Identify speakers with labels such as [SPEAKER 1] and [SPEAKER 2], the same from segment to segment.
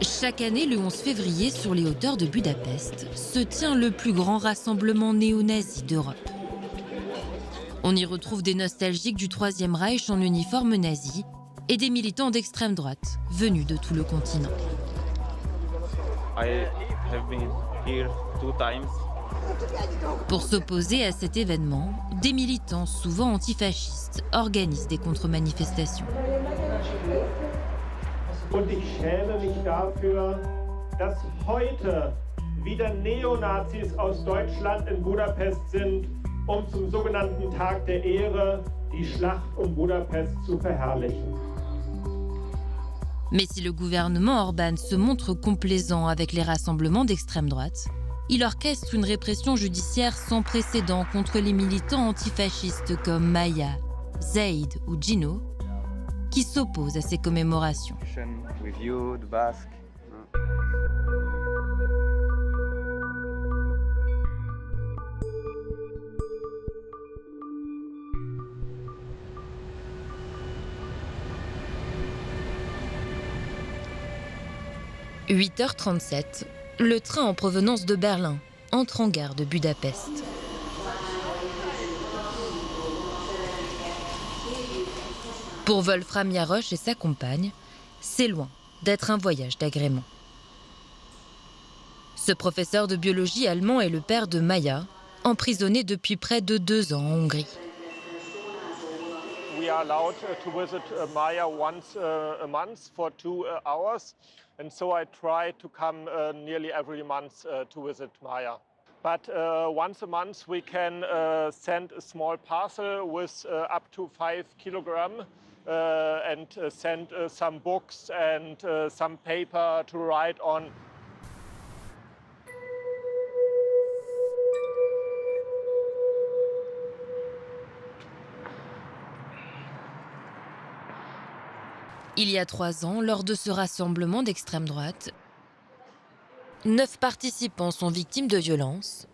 [SPEAKER 1] Chaque année, le 11 février, sur les hauteurs de Budapest, se tient le plus grand rassemblement néo-nazi d'Europe. On y retrouve des nostalgiques du Troisième Reich en uniforme nazi et des militants d'extrême droite venus de tout le continent.
[SPEAKER 2] I have been here 2 times.
[SPEAKER 1] Pour s'opposer à cet événement, des militants, souvent antifascistes, organisent des contre-manifestations.
[SPEAKER 3] Und ich schäme mich dafür, dass heute wieder Neonazis aus Deutschland in Budapest sind, zum sogenannten Tag der Ehre die Schlacht Budapest zu verherrlichen.
[SPEAKER 1] Mais si le gouvernement Orban se montre complaisant avec les rassemblements d'extrême droite, il orchestre une répression judiciaire sans précédent contre les militants antifascistes comme Maja, Zaid ou Gino, qui s'opposent à ces commémorations.
[SPEAKER 2] With you, the Basque. «
[SPEAKER 1] 8h37, le train en provenance de Berlin entre en gare de Budapest. Pour Wolfram Jarosch et sa compagne, c'est loin d'être un voyage d'agrément. Ce professeur de biologie allemand est le père de Maja, emprisonnée depuis près de 2 ans en Hongrie.
[SPEAKER 3] We are allowed to visit Maja once a month for 2 hours, and so I try to come nearly every month to visit Maja. But once a month we can send a small parcel with up to 5 kilograms and send some books and some paper to write on.
[SPEAKER 1] Il y a 3 ans, lors de ce rassemblement d'extrême droite, 9 participants sont victimes de violences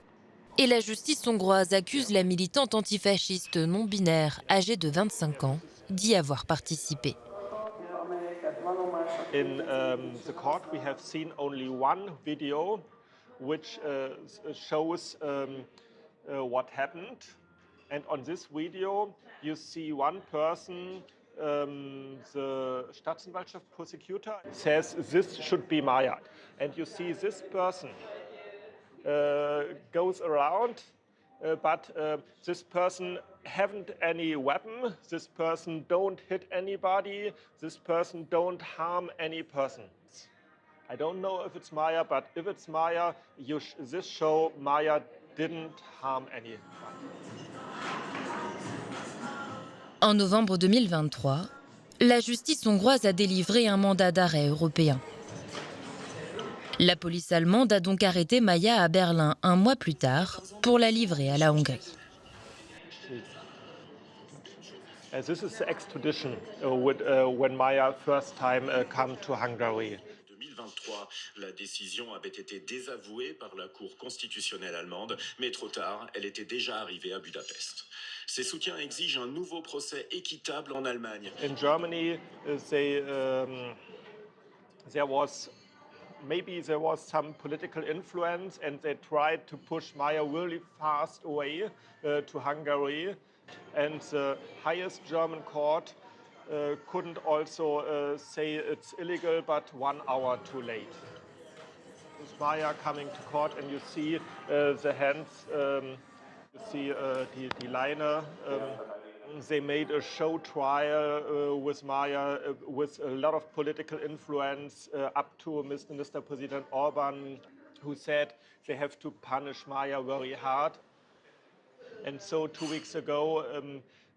[SPEAKER 1] et la justice hongroise accuse la militante antifasciste non-binaire âgée de 25 ans d'y avoir participé.
[SPEAKER 3] In the court we have seen only one video which shows what happened, and on this video you see one person, the Staatsanwaltschaft prosecutor says this should be Maja, and you see this person goes around, but this person haven't any weapon, this person don't hit anybody, this person don't harm any person. I don't know if it's Maja, but if it's Maja, this show Maja didn't harm anyone.
[SPEAKER 1] En novembre 2023, la justice hongroise a délivré un mandat d'arrêt européen. La police allemande a donc arrêté Maja à Berlin 1 mois plus tard pour la livrer à la Hongrie.
[SPEAKER 3] This is the extradition when Maja first time come to Hungary.
[SPEAKER 4] 2023, la décision avait été désavouée par la Cour constitutionnelle allemande, mais trop tard, elle était déjà arrivée à Budapest. Ces soutiens exigent un nouveau procès équitable en Allemagne.
[SPEAKER 3] In Germany, there was some political influence, and they tried to push Maja really fast away to Hungary, and the highest German court couldn't also say it's illegal, but 1 hour too late. It's Maja coming to court, and you see the hands, you see die Leine. They made a show trial with Maja with a lot of political influence up to Minister President Orban, who said they have to punish Maja very hard. And so 2 weeks ago,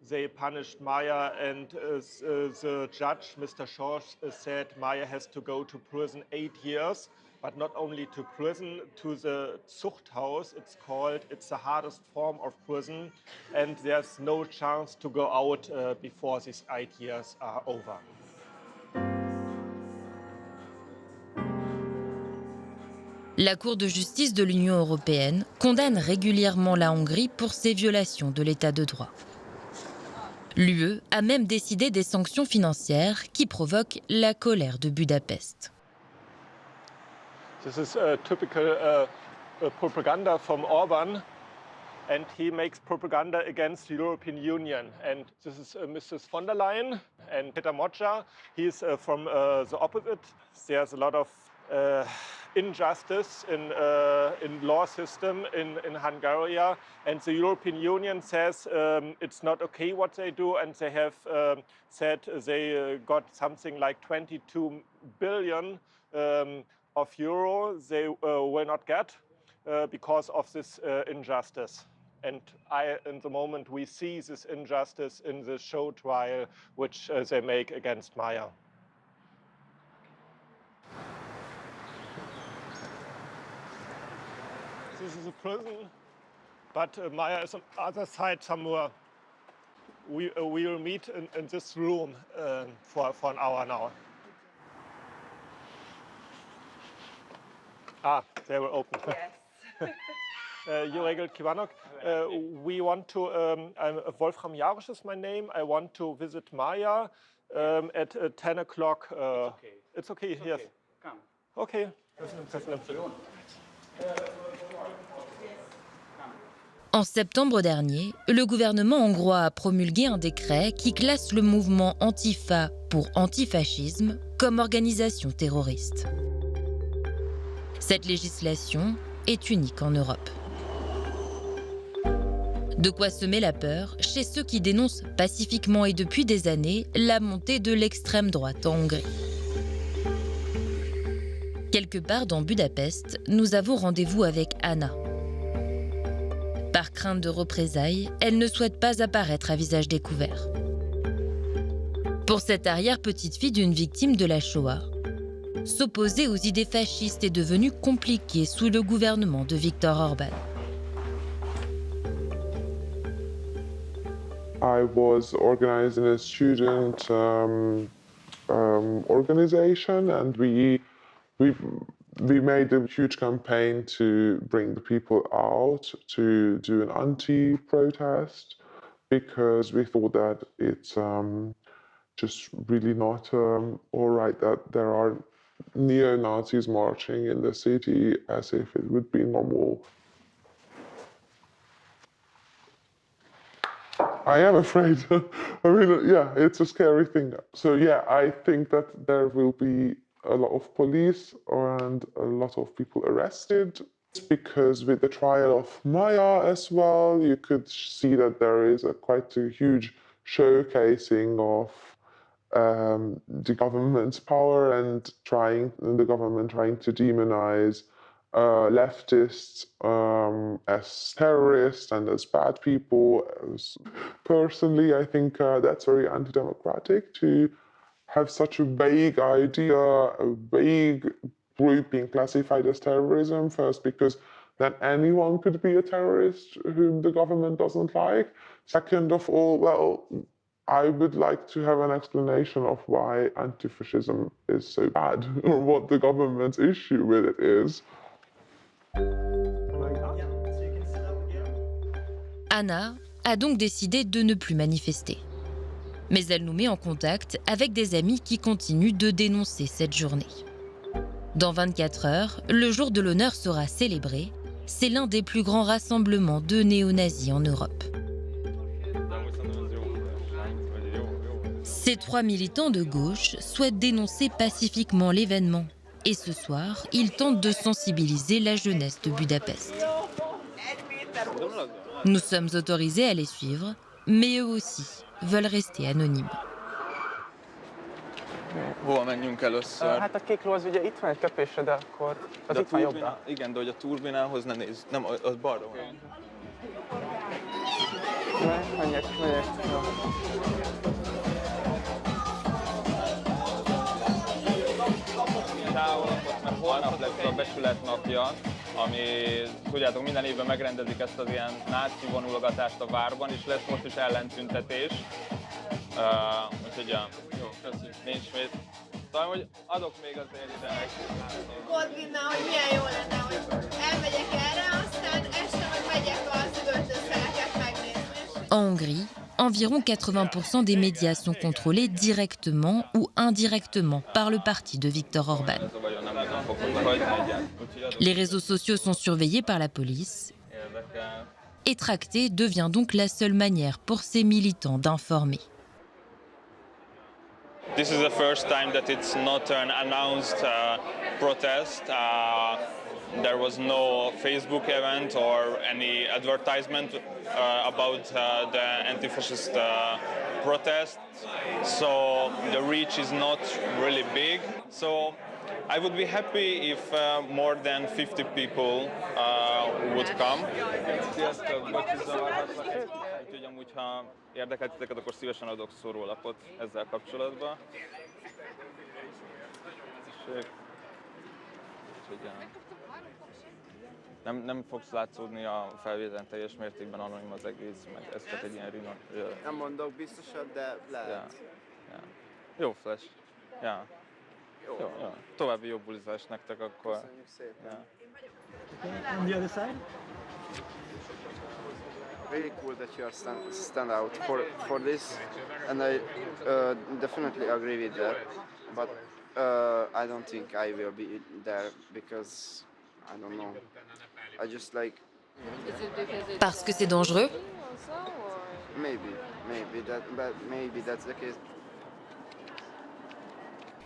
[SPEAKER 3] they punished Maja, and the judge, Mr. Schorsch, said Maja has to go to prison 8 years, but not only to prison, to the Zuchthaus, it's called. It's the hardest form of prison, and there's no chance to go out before these 8 years are over.
[SPEAKER 1] La Cour de justice de l'Union européenne condamne régulièrement la Hongrie pour ses violations de l'état de droit. L'UE a même décidé des sanctions financières qui provoquent la colère de Budapest.
[SPEAKER 3] This is a typical propaganda from Orban, and he makes propaganda against the European Union. And this is Mrs. von der Leyen and Peter Mocha. He's from the opposite. There's a lot of injustice in law system in Hungary, and the European Union says it's not okay what they do, and they have said they got something like 22 billion of euro they will not get because of this injustice. And in the moment we see this injustice in the show trial which they make against Maja. This is a prison, but Maja is on the other side somewhere. We will meet in this room for an hour now. Ah, they were open.
[SPEAKER 5] Yes.
[SPEAKER 3] Jurek Kiwanok, we want to, Wolfram Jarisch is my name. I want to visit Maja at 10 o'clock. It's okay, yes.
[SPEAKER 5] Come.
[SPEAKER 3] Okay.
[SPEAKER 1] En septembre dernier, le gouvernement hongrois a promulgué un décret qui classe le mouvement antifa pour antifascisme comme organisation terroriste. Cette législation est unique en Europe. De quoi semer la peur chez ceux qui dénoncent pacifiquement et depuis des années la montée de l'extrême droite en Hongrie. Quelque part dans Budapest, nous avons rendez-vous avec Anna. Par crainte de représailles, elle ne souhaite pas apparaître à visage découvert. Pour cette arrière-petite-fille d'une victime de la Shoah, s'opposer aux idées fascistes est devenu compliqué sous le gouvernement de Viktor Orban.
[SPEAKER 6] I was organizing a student organization, and we made a huge campaign to bring the people out to do an anti-protest, because we thought that it's just really not all right that there are neo-Nazis marching in the city as if it would be normal. I am afraid. I mean, yeah, it's a scary thing. So yeah, I think that there will be a lot of police and a lot of people arrested, because with the trial of Maja as well, you could see that there is quite a huge showcasing of the government's power and the government trying to demonize leftists as terrorists and as bad people. Personally, I think that's very anti-democratic to have such a vague idea, a vague group being classified as terrorism, first because then anyone could be a terrorist whom the government doesn't like. Second of all, well, I would like to have an explanation of why anti-fascism is so bad, or what the government's issue with it is.
[SPEAKER 1] Anna a donc décidé de ne plus manifester. Mais elle nous met en contact avec des amis qui continuent de dénoncer cette journée. Dans 24 heures, le jour de l'honneur sera célébré. C'est l'un des plus grands rassemblements de néo-nazis en Europe. Ces 3 militants de gauche souhaitent dénoncer pacifiquement l'événement. Et ce soir, ils tentent de sensibiliser la jeunesse de Budapest. Nous sommes autorisés à les suivre, mais eux aussi veulent rester anonymes.
[SPEAKER 2] Hova menjünk először?
[SPEAKER 5] Hát a kékló az ugye itt van egy köpésre, de akkor az itt van jobbra.
[SPEAKER 2] Igen, de hogy a turbinához ne nézz. Nem, az balra van.
[SPEAKER 5] Menjek. Jó.
[SPEAKER 2] Távolodott, mert holnap lesz a becsület napja, ami, tudjátok, minden évben megrendezik ezt az ilyen náci vonulgatást a várban, és lesz most is ellentüntetés. Úgyhogy jó, köszönjük, nincs mit. Talán, hogy adok még azért ide neki.
[SPEAKER 7] Kodvinna, hogy milyen jó lenne, hogy elmegyek erre, aztán este meg megyek az öltözőeket megnézni.
[SPEAKER 1] En Hongrie, environ 80% des médias sont contrôlés directement ou indirectement par le parti de Viktor Orban. Les réseaux sociaux sont surveillés par la police et tracter devient donc la seule manière pour ces militants d'informer.
[SPEAKER 2] This is the first time that it's not an announced protest. There was no Facebook event or any advertisement about the anti-fascist protest. So the reach is not really big. So I would be happy if more than 50 people would come. Úgyhogy amúgy, ha érdekelt titeket, akkor szívesen adok szórólapot ezzel kapcsolatban. Nem fogsz látszódni a felvételen teljes mértékben anonim az egész, meg ez csak egy ilyen
[SPEAKER 8] Nem mondok biztosat, de lehet.
[SPEAKER 2] Ja. Jó flash. Ja. Jó. További jobb bulizást nektek akkor.
[SPEAKER 8] Köszönjük szépen.
[SPEAKER 2] Ja.
[SPEAKER 9] On the other side?
[SPEAKER 8] Really cool that you are stand out for this, and I definitely agree with that. But I don't think I will be there because I don't know. I just like
[SPEAKER 1] Parce que c'est dangereux?
[SPEAKER 8] maybe that's the case.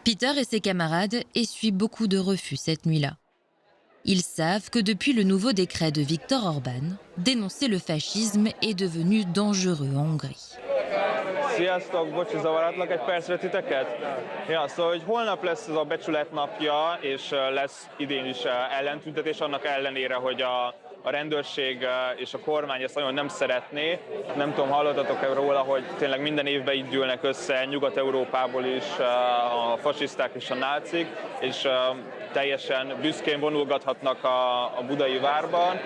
[SPEAKER 1] Peter et ses camarades essuient beaucoup de refus cette nuit-là. Ils savent que depuis le nouveau décret de Viktor Orban, dénoncer le fascisme est devenu dangereux en Hongrie.
[SPEAKER 2] Sziasztok, bocsi, zavarátlak egy percre titeket? Ja, szóval, hogy holnap lesz ez a becsület napja, és lesz idén is ellentüntetés, annak ellenére, hogy a rendőrség és a kormány ezt nagyon nem szeretné. Nem tudom, hallottatok-e róla, hogy tényleg minden évben így gyűlnek össze Nyugat-Európából is a fasiszták és a nácik, és teljesen büszkén vonulgathatnak a budai várban.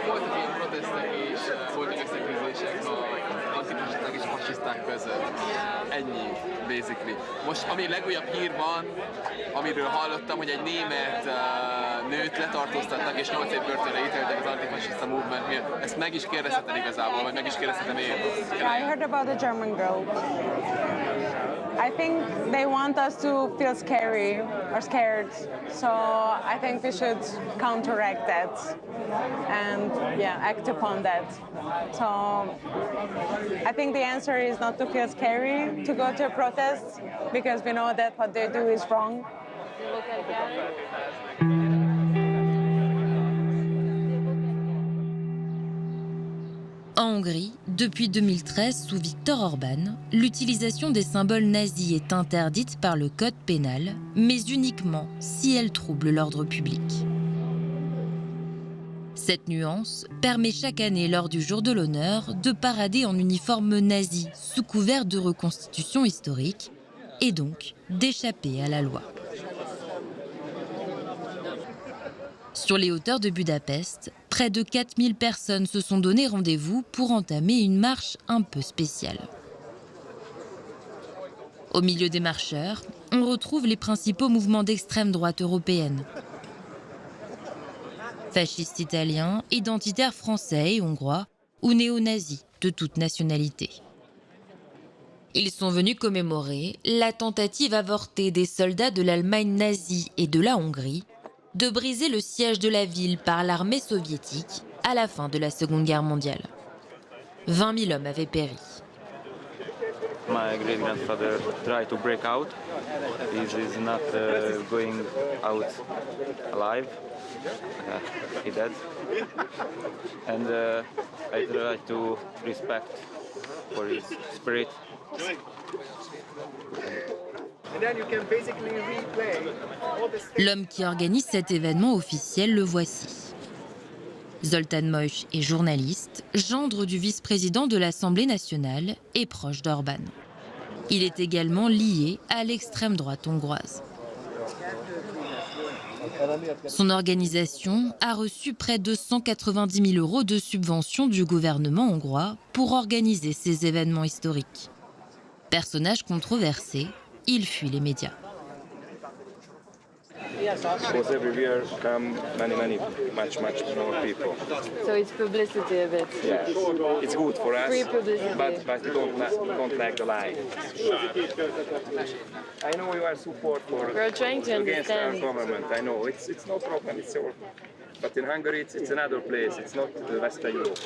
[SPEAKER 10] Voltak ilyen protestek és voltak összeküzdések az antifasisták és fasiszták között. Ennyi, basically. Most ami legújabb hír van, amiről hallottam, hogy egy német nőt letartóztattak és 8 év börtönre ítéltek az antifasiszta movement miatt. Ezt meg is kérdezhetem igazából, vagy meg is kérdezhetem én.
[SPEAKER 11] I heard about the German girl. I think they want us to feel scary or scared, so I think we should counteract that and act upon that. So I think the answer is not to feel scary to go to a protest because we know that what they do is wrong.
[SPEAKER 1] En Hongrie, depuis 2013, sous Viktor Orban, l'utilisation des symboles nazis est interdite par le code pénal, mais uniquement si elle trouble l'ordre public. Cette nuance permet chaque année, lors du jour de l'honneur, de parader en uniforme nazi sous couvert de reconstitution historique et donc d'échapper à la loi. Sur les hauteurs de Budapest, près de 4000 personnes se sont donné rendez-vous pour entamer une marche un peu spéciale. Au milieu des marcheurs, on retrouve les principaux mouvements d'extrême droite européenne. Fascistes italiens, identitaires français et hongrois, ou néo-nazis de toute nationalité. Ils sont venus commémorer la tentative avortée des soldats de l'Allemagne nazie et de la Hongrie de briser le siège de la ville par l'armée soviétique à la fin de la Seconde Guerre mondiale. 20 000 hommes avaient péri.
[SPEAKER 2] My great grandfather tried to break out. He is not going out alive. He died. And I try to respect for his spirit.
[SPEAKER 1] L'homme qui organise cet événement officiel, le voici. Zoltán Mojs est journaliste, gendre du vice-président de l'Assemblée nationale et proche d'Orban. Il est également lié à l'extrême droite hongroise. Son organisation a reçu près de 190 000 € de subventions du gouvernement hongrois pour organiser ces événements historiques. Personnage controversé, il fuit les médias.
[SPEAKER 9] Because every year come much more people.
[SPEAKER 12] So it's publicity a bit.
[SPEAKER 9] Yeah, it's good for us,
[SPEAKER 12] Free publicity.
[SPEAKER 9] but we don't like the lie. I know you are support for
[SPEAKER 12] We're trying to
[SPEAKER 9] against our
[SPEAKER 12] understand.
[SPEAKER 9] government. I know it's no problem. It's all. But in Hungary, it's another place. It's not Western Europe.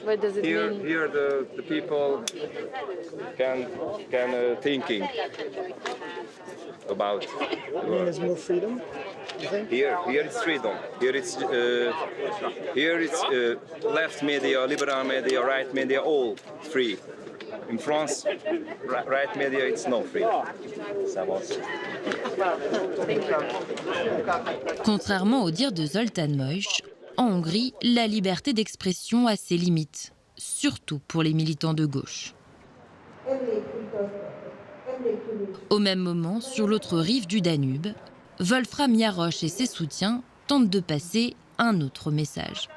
[SPEAKER 12] What does it mean?
[SPEAKER 9] Here the people can thinking about.
[SPEAKER 13] There's more freedom. You think?
[SPEAKER 9] Here it's freedom. Here it's left media, liberal media, right media, all free. In France, right media, it's no free.
[SPEAKER 1] Contrairement aux dires de Zoltán Mojs, en Hongrie, la liberté d'expression a ses limites, surtout pour les militants de gauche. Au même moment, sur l'autre rive du Danube, Wolfram Jarosz et ses soutiens tentent de passer un autre message.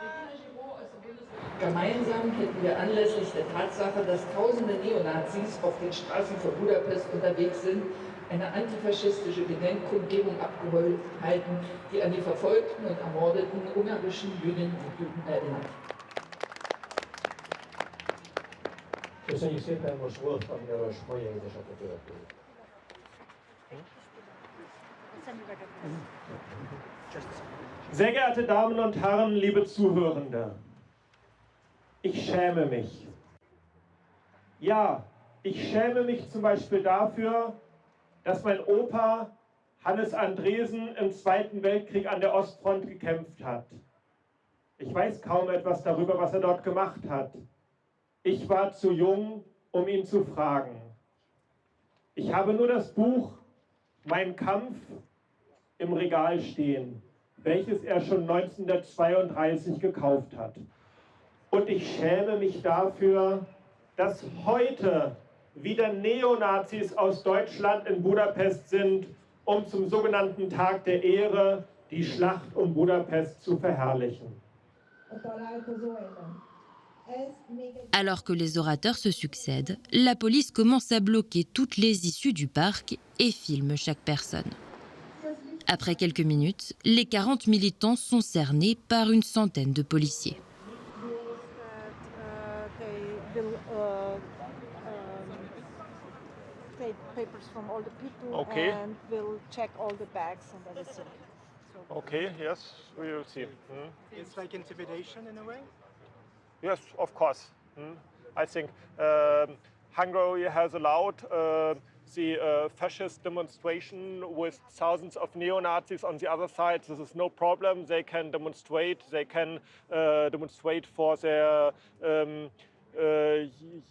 [SPEAKER 14] Gemeinsam hätten wir anlässlich der Tatsache, dass tausende Neonazis auf den Straßen von Budapest unterwegs sind, eine antifaschistische Gedenkkundgebung abgehalten, die an die verfolgten und ermordeten ungarischen Jüdinnen und Juden erinnert.
[SPEAKER 13] Köszönjük szépen, most Wolfram Jarosz mai édesapja következik.
[SPEAKER 3] Sehr geehrte Damen und Herren, liebe Zuhörende, ich schäme mich. Ja, ich schäme mich zum Beispiel dafür, dass mein Opa Hannes Andresen im Zweiten Weltkrieg an der Ostfront gekämpft hat. Ich weiß kaum etwas darüber, was er dort gemacht hat. Ich war zu jung, um ihn zu fragen. Ich habe nur das Buch Mein Kampf im Regal stehen, welches er schon 1932 gekauft hat. Und ich schäme mich dafür, dass heute wieder Neonazis aus Deutschland in Budapest sind, um zum sogenannten Tag der Ehre die Schlacht um Budapest zu verherrlichen.
[SPEAKER 1] Alors que les orateurs se succèdent, la police commence à bloquer toutes les issues du parc et filme chaque personne. Après quelques minutes, les 40 militants sont cernés par une centaine de policiers.
[SPEAKER 15] Take papers from all the people
[SPEAKER 3] Okay.
[SPEAKER 15] and will check all the bags and everything.
[SPEAKER 3] Okay, yes, we will see.
[SPEAKER 13] It's like intimidation in a way.
[SPEAKER 3] Yes, of course. I think Hungary has allowed the fascist demonstration with thousands of neo-Nazis on the other side. This is no problem. They can demonstrate. They can demonstrate for their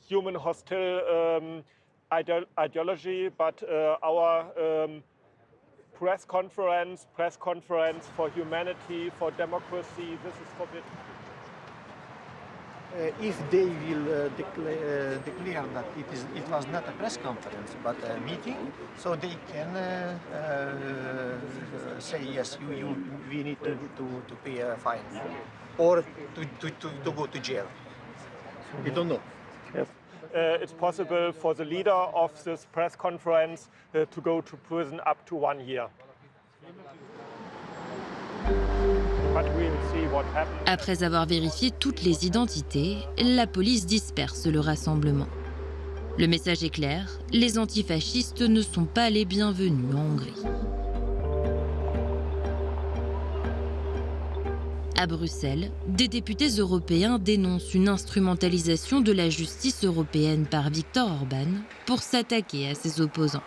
[SPEAKER 3] human hostile ideology. But our press conference for humanity, for democracy, this is forbidden.
[SPEAKER 13] If they will declare that it was not a press conference but a meeting, so they can say yes, we need to pay a fine or to go to jail. We don't know.
[SPEAKER 3] Yes. It's possible for the leader of this press conference to go to prison up to 1 year. But we'll see what happens.
[SPEAKER 1] Après avoir vérifié toutes les identités, la police disperse le rassemblement. Le message est clair, les antifascistes ne sont pas les bienvenus en Hongrie. À Bruxelles, des députés européens dénoncent une instrumentalisation de la justice européenne par Viktor Orban pour s'attaquer à ses opposants.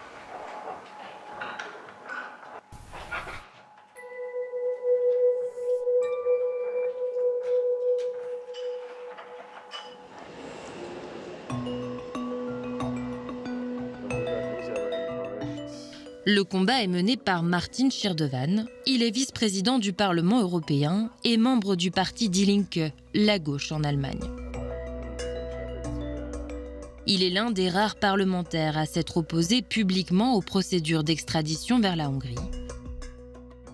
[SPEAKER 1] Le combat est mené par Martin Schirdewan. Il est vice-président du Parlement européen et membre du parti Die Linke, la gauche en Allemagne. Il est l'un des rares parlementaires à s'être opposé publiquement aux procédures d'extradition vers la Hongrie.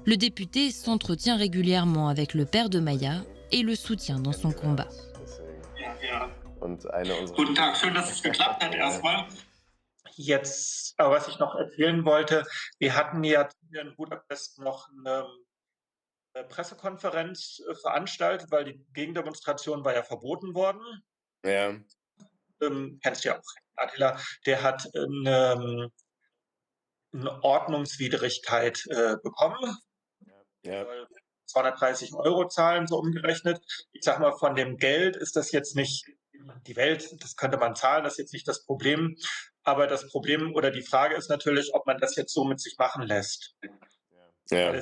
[SPEAKER 1] Le député s'entretient régulièrement avec le père de Maja et le soutient dans son combat.
[SPEAKER 16] Guten Tag, schön, dass es geklappt hat erstmal. Aber was ich noch erzählen wollte, wir hatten ja hier in Budapest noch eine Pressekonferenz veranstaltet, weil die Gegendemonstration war ja verboten worden.
[SPEAKER 17] Ja.
[SPEAKER 16] Kennst du ja auch, Attila. Der hat eine Ordnungswidrigkeit bekommen.
[SPEAKER 17] Ja.
[SPEAKER 16] 230 € zahlen, so umgerechnet. Ich sag mal, von dem Geld ist das jetzt nicht die Welt, das könnte man zahlen, das ist jetzt nicht das Problem. Aber das Problem oder die Frage ist natürlich, ob man das jetzt so mit sich machen lässt.
[SPEAKER 17] Ja.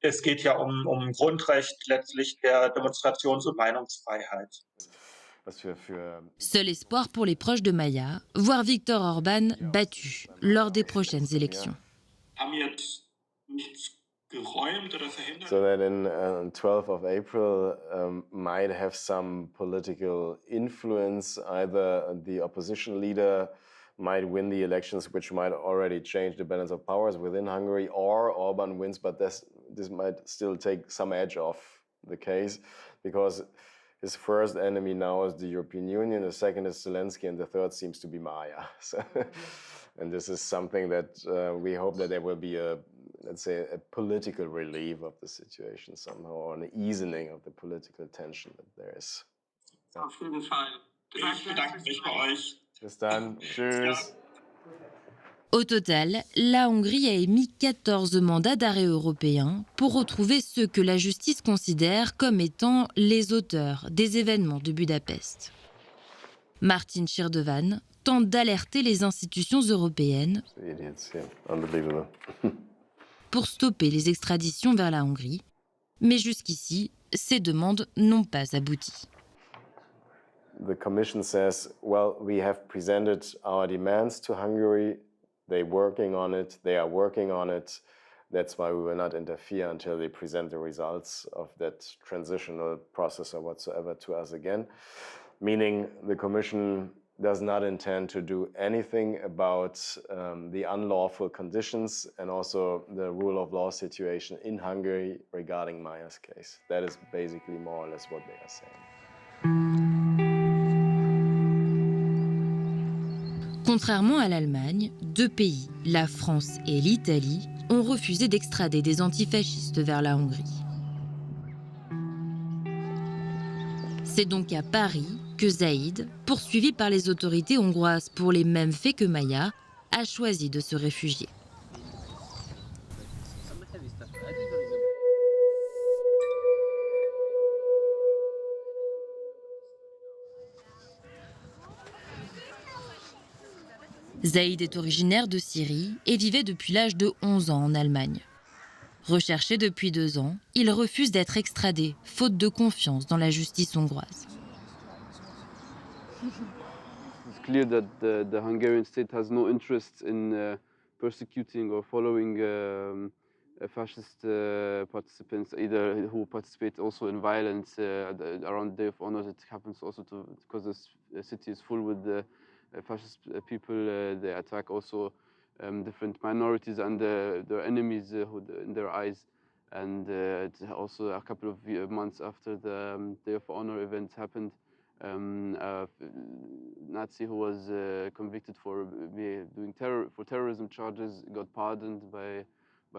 [SPEAKER 16] Es geht ja um Grundrecht letztlich der Demonstrations- und Meinungsfreiheit.
[SPEAKER 1] Seul espoir pour les proches de Maja, voir Viktor Orban battu lors des prochaines élections.
[SPEAKER 17] So that in 12th of April might have some political influence. Either the opposition leader might win the elections, which might already change the balance of powers within Hungary, or Orban wins, but this might still take some edge off the case, because his first enemy now is the European Union, the second is Zelensky, and the third seems to be Maja. So, and this is something that we hope that there will be a, let's say, a political relief of the situation somehow, or an easing of the political tension that there is.
[SPEAKER 16] Auf jeden Fall. Ich bedanke mich bei euch.
[SPEAKER 17] Bis dann. Tschüss.
[SPEAKER 1] Au total, la Hongrie a émis 14 mandats d'arrêt européens pour retrouver ceux que la justice considère comme étant les auteurs des événements de Budapest. Martin Schirdewan tente d'alerter les institutions européennes pour stopper les extraditions vers la Hongrie, mais jusqu'ici, ces demandes n'ont pas abouti.
[SPEAKER 17] The Commission says, well, we have presented our demands to Hungary. They're working on it. They are working on it. That's why we will not interfere until they present the results of that transitional process or whatsoever to us again. Meaning the Commission does not intend to do anything about the unlawful conditions and also the rule of law situation in Hungary regarding Maja's case. That is basically more or less what they are saying.
[SPEAKER 1] Contrairement à l'Allemagne, deux pays, la France et l'Italie, ont refusé d'extrader des antifascistes vers la Hongrie. C'est donc à Paris que Zaïd, poursuivi par les autorités hongroises pour les mêmes faits que Maja, a choisi de se réfugier. Zaïd est originaire de Syrie et vivait depuis l'âge de 11 ans en Allemagne. Recherché depuis 2 ans, il refuse d'être extradé, faute de confiance dans la justice hongroise.
[SPEAKER 18] It's clear that the Hungarian state has no interest in persecuting or following fascist participants, either who participate also in violence around the Day of Honor. It happens also because the city is full with fascist people. They attack also different minorities and their enemies in their eyes. And also a couple of months after the Day of Honor event happened, a Nazi who was convicted for terrorism charges got pardoned by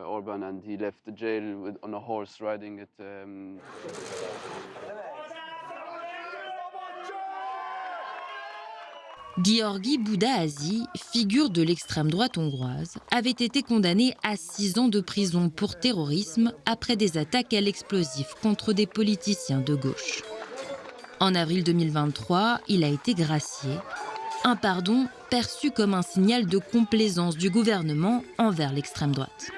[SPEAKER 18] Orban, and he left the jail on a horse riding it.
[SPEAKER 1] György Budaházy, figure de l'extrême droite hongroise, avait été condamné à 6 ans de prison pour terrorisme après des attaques à l'explosif contre des politiciens de gauche. En avril 2023, il a été gracié. Un pardon perçu comme un signal de complaisance du gouvernement envers l'extrême droite.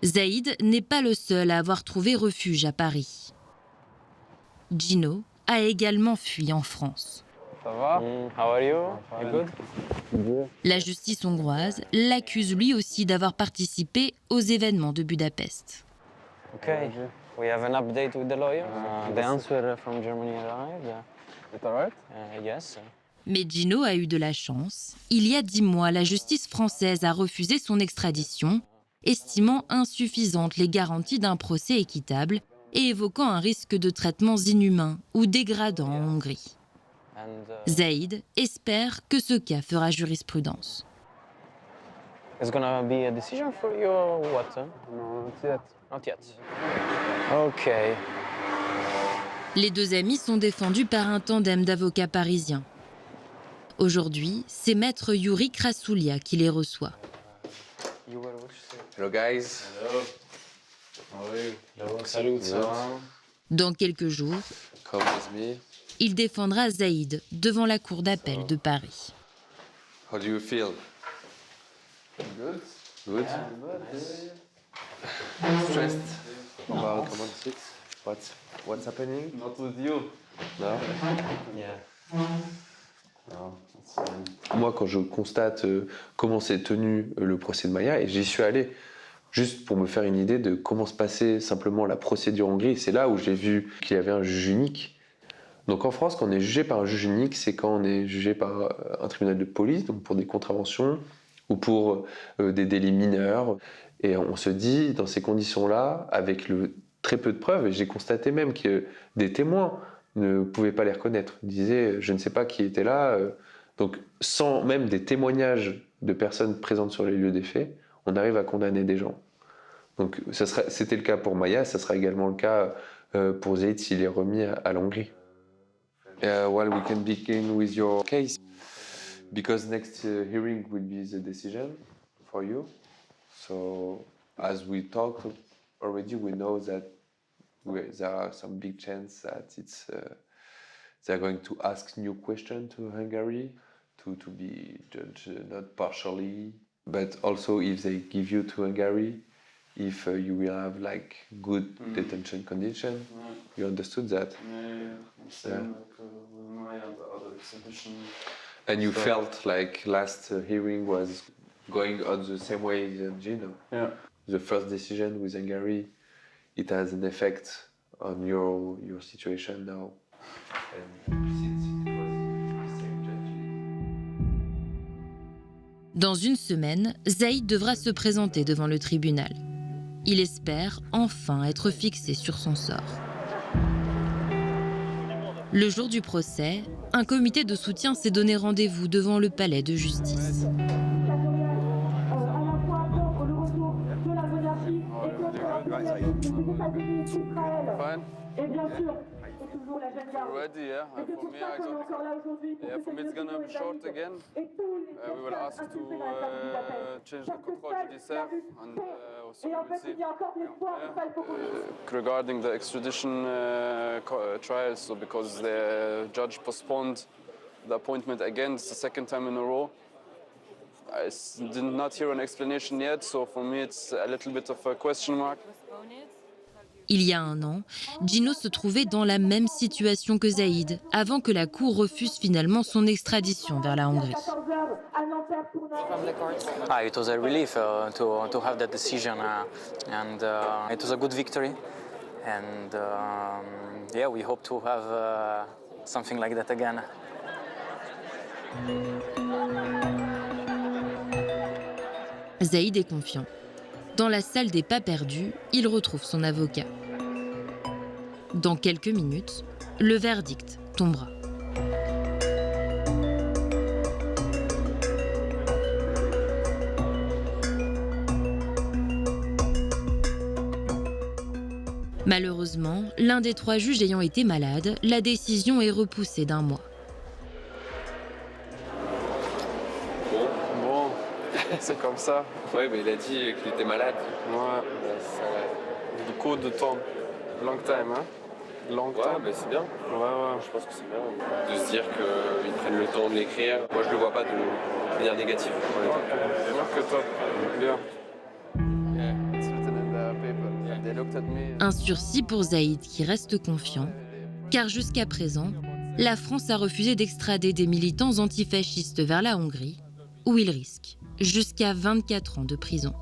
[SPEAKER 1] Zaïd n'est pas le seul à avoir trouvé refuge à Paris. Gino a également fui en France.
[SPEAKER 5] Ça va? How are you? You good?
[SPEAKER 1] La justice hongroise l'accuse lui aussi d'avoir participé aux événements de Budapest.
[SPEAKER 5] Okay, we have an update with the lawyer. The answer from Germany arrived. Is that right? Yes.
[SPEAKER 1] Mais Gino a eu de la chance. Il y a 10 mois, la justice française a refusé son extradition, estimant insuffisantes les garanties d'un procès équitable et évoquant un risque de traitements inhumains ou dégradants en Hongrie. Zaïd espère que ce cas fera jurisprudence.
[SPEAKER 5] Is gonna be a decision for you or what?
[SPEAKER 18] No, not yet.
[SPEAKER 5] Not yet. Okay.
[SPEAKER 1] Les deux amis sont défendus par un tandem d'avocats parisiens. Aujourd'hui, c'est maître Yuri Krasoulia qui les reçoit.
[SPEAKER 19] Hello guys. Hello. How are you? Hello. Salut.
[SPEAKER 1] Dans quelques jours,
[SPEAKER 19] Come with me.
[SPEAKER 1] il défendra Zaïd devant la cour d'appel de Paris.
[SPEAKER 19] How do you feel?
[SPEAKER 18] Good.
[SPEAKER 19] Good.
[SPEAKER 18] Stressed.
[SPEAKER 19] Come on, sit. What's happening?
[SPEAKER 18] Not with you.
[SPEAKER 19] No?
[SPEAKER 18] Yeah.
[SPEAKER 19] No, that's fine. Moi, quand je constate comment s'est tenu le procès de Maja, et j'y suis allé juste pour me faire une idée de comment se passait simplement la procédure en Hongrie, c'est là où j'ai vu qu'il y avait un juge unique. Donc en France, quand on est jugé par un juge unique, c'est quand on est jugé par un tribunal de police, donc pour des contraventions ou pour des délits mineurs. Et on se dit, dans ces conditions-là, avec très peu de preuves, et j'ai constaté même que des témoins ne pouvaient pas les reconnaître. Ils disaient, je ne sais pas qui était là. Donc sans même des témoignages de personnes présentes sur les lieux des faits, on arrive à condamner des gens. Donc c'était le cas pour Maja, ça sera également le cas pour Zaïd s'il est remis à la Hongrie. Well, we can begin with your case, because next hearing will be the decision for you. So, as we talked already, we know that there are some big chance that they're going to ask new questions to Hungary, to be judged not partially, but also if they give you to Hungary, if you will have like good detention condition. You understood that?
[SPEAKER 18] Same like with my other exhibition.
[SPEAKER 19] And you felt like last hearing was going on the same way as Gino.
[SPEAKER 18] Yeah.
[SPEAKER 19] The first decision with Hungary, it has an effect on your situation now. And since it was the same judge.
[SPEAKER 1] Dans une semaine, Zaïd devra se présenter devant le tribunal. Il espère enfin être fixé sur son sort. Le jour du procès, un comité de soutien s'est donné rendez-vous devant le palais de justice.
[SPEAKER 18] Ready, yeah. For me, it's gonna be short again. We will ask to change the control judiciaire, and also we'll see. Regarding the extradition trials, so because the judge postponed the appointment again, it's the second time in a row. I did not hear an explanation yet, so for me it's a little bit of a question mark.
[SPEAKER 1] Il y a un an, Gino se trouvait dans la même situation que Zaïd, avant que la Cour refuse finalement son extradition vers la Hongrie.
[SPEAKER 5] It was a relief to have that decision, and it was a good victory. And yeah, we hope to have something like that again.
[SPEAKER 1] Zaïd est confiant. Dans la salle des pas perdus, il retrouve son avocat. Dans quelques minutes, le verdict tombera. Malheureusement, l'un des trois juges ayant été malade, la décision est repoussée d'un mois.
[SPEAKER 18] Bon, c'est comme ça.
[SPEAKER 19] Ouais, mais il a dit qu'il était malade.
[SPEAKER 18] Ouais, beaucoup de temps. Long time, hein? Long time.
[SPEAKER 19] Ouais, mais c'est bien.
[SPEAKER 18] Ouais.
[SPEAKER 19] Je pense que c'est bien de se dire qu'ils prennent le temps de l'écrire. Moi, je le vois pas de manière négative.
[SPEAKER 18] Ok, top. Bien. Yeah, it's written in the paper. And they looked at me.
[SPEAKER 1] Un sursis pour Zaïd qui reste confiant, car jusqu'à présent, la France a refusé d'extrader des militants antifascistes vers la Hongrie, où ils risquent jusqu'à 24 ans de prison.